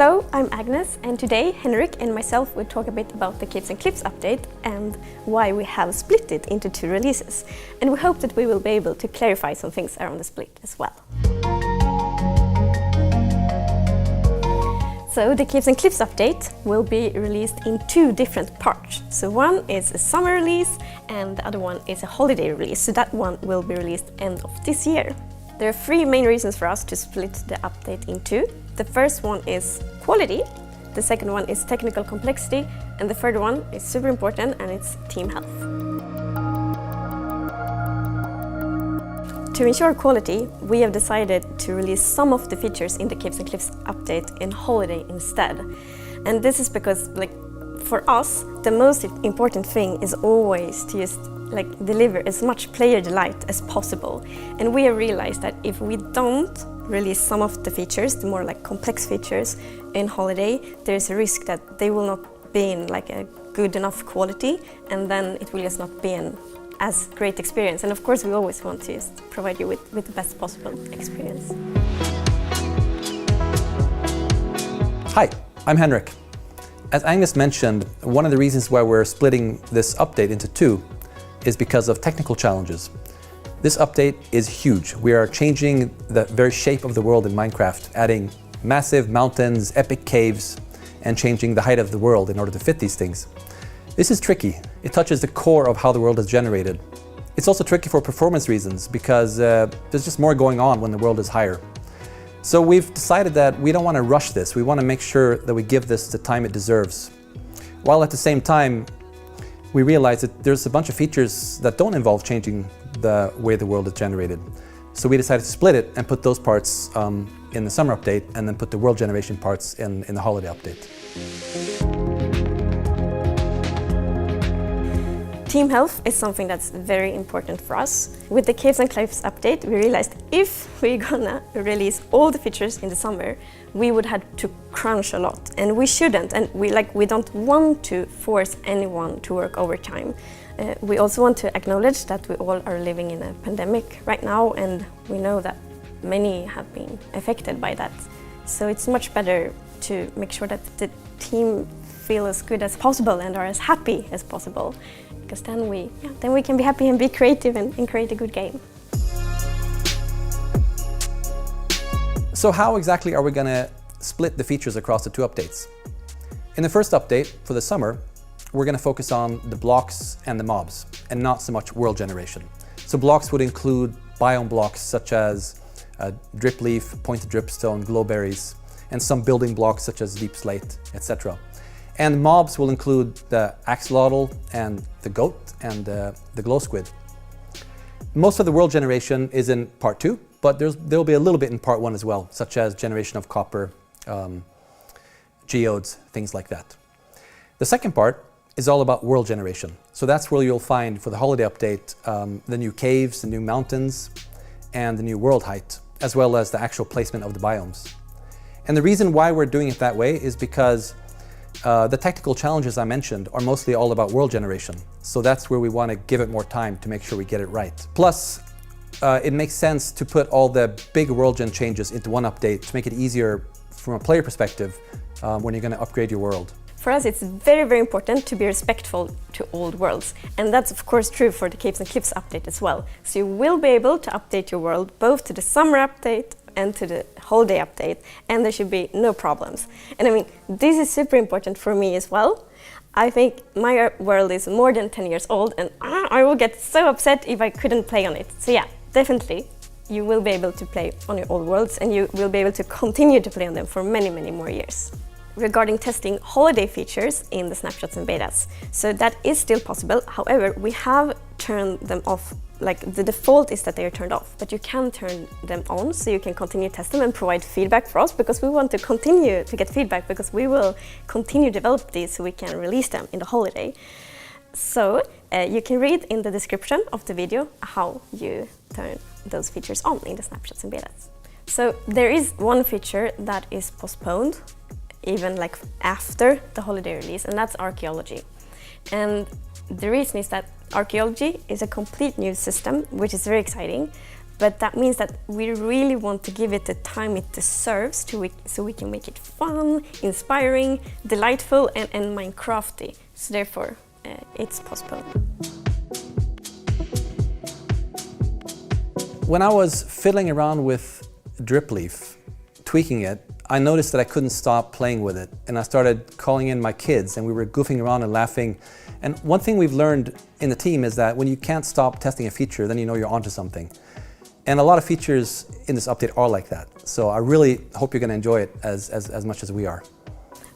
Hello, I'm Agnes, and today Henrik and myself will talk a bit about the Caves and Cliffs update and why we have split it into 2 releases. And we hope that we will be able to clarify some things around the split as well. So the Caves and Cliffs update will be released in 2 different parts. So one is a summer release and the other one is a holiday release. So that one will be released end of this year. There are 3 main reasons for us to split the update in 2. The first one is quality, the second one is technical complexity, and the third one is super important, and it's team health. To ensure quality, we have decided to release some of the features in the Caves and Cliffs update in holiday instead. And this is because, for us, the most important thing is always to just deliver as much player delight as possible. And we have realized that if we don't release some of the features, the more complex features in holiday, there's a risk that they will not be in a good enough quality, and then it will just not be an as great experience. And of course we always want to just provide you with the best possible experience. Hi, I'm Henrik. As Agnes mentioned, one of the reasons why we're splitting this update into 2 is because of technical challenges. This update is huge. We are changing the very shape of the world in Minecraft, adding massive mountains, epic caves, and changing the height of the world in order to fit these things. This is tricky. It touches the core of how the world is generated. It's also tricky for performance reasons because there's just more going on when the world is higher. So we've decided that we don't want to rush this. We want to make sure that we give this the time it deserves, while at the same time we realize that there's a bunch of features that don't involve changing the way the world is generated. So we decided to split it and put those parts in the summer update, and then put the world generation parts in the holiday update. Team health is something that's very important for us. With the Caves and Cliffs update, we realized if we're gonna release all the features in the summer, we would have to crunch a lot, and we shouldn't. And we don't want to force anyone to work overtime. We also want to acknowledge that we all are living in a pandemic right now, and we know that many have been affected by that. So it's much better to make sure that the team feel as good as possible and are as happy as possible, because then we can be happy and be creative and create a good game. So how exactly are we going to split the features across the 2 updates? In the first update for the summer, we're going to focus on the blocks and the mobs, and not so much world generation. So blocks would include biome blocks such as drip leaf, pointed dripstone, glowberries, and some building blocks such as deep slate, etc. And mobs will include the axolotl and the goat and the glow squid. Most of the world generation is in part 2, but there'll be a little bit in part 1 as well, such as generation of copper, geodes, things like that. The second part is all about world generation. So that's where you'll find, for the holiday update, the new caves, the new mountains, and the new world height, as well as the actual placement of the biomes. And the reason why we're doing it that way is because the technical challenges I mentioned are mostly all about world generation. So that's where we want to give it more time to make sure we get it right. Plus, it makes sense to put all the big world gen changes into one update to make it easier from a player perspective when you're going to upgrade your world. For us, it's very, very important to be respectful to old worlds. And that's of course true for the Caves and Cliffs update as well. So you will be able to update your world both to the summer update and to the holiday update, and there should be no problems. And this is super important for me as well. I think my world is more than 10 years old, and I will get so upset if I couldn't play on it. So yeah, definitely you will be able to play on your old worlds, and you will be able to continue to play on them for many, many more years. Regarding testing holiday features in the snapshots and betas, so that is still possible. However, we have turned them off. The default is that they are turned off, but you can turn them on so you can continue to test them and provide feedback for us, because we want to continue to get feedback, because we will continue to develop these so we can release them in the holiday. So you can read in the description of the video how you turn those features on in the snapshots and betas. So there is one feature that is postponed even after the holiday release, and that's archaeology. And the reason is that archaeology is a complete new system, which is very exciting, but that means that we really want to give it the time it deserves so we can make it fun, inspiring, delightful, and Minecrafty. So therefore, it's possible. When I was fiddling around with Dripleaf, tweaking it, I noticed that I couldn't stop playing with it, and I started calling in my kids, and we were goofing around and laughing. And one thing we've learned in the team is that when you can't stop testing a feature, then you know you're onto something. And a lot of features in this update are like that. So I really hope you're going to enjoy it as much as we are.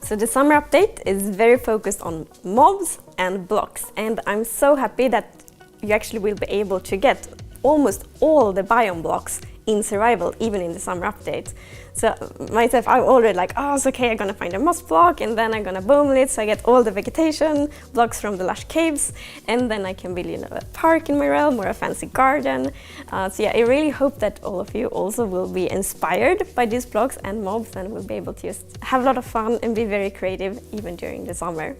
So the summer update is very focused on mobs and blocks, and I'm so happy that you actually will be able to get almost all the biome blocks in survival, even in the summer update. So myself, I'm already like, oh, it's okay, I'm gonna find a moss block, and then I'm gonna boom it, so I get all the vegetation blocks from the lush caves, and then I can build, you know, a park in my realm or a fancy garden. So yeah, I really hope that all of you also will be inspired by these blocks and mobs, and will be able to just have a lot of fun and be very creative even during the summer.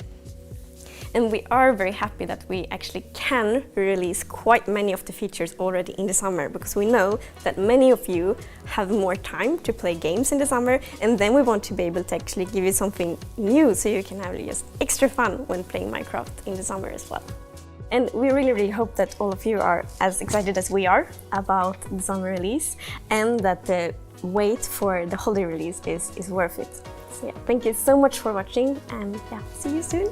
And we are very happy that we actually can release quite many of the features already in the summer, because we know that many of you have more time to play games in the summer, and then we want to be able to actually give you something new so you can have just extra fun when playing Minecraft in the summer as well. And we really hope that all of you are as excited as we are about the summer release, and that the wait for the holiday release is worth it. So yeah, thank you so much for watching, and yeah, see you soon.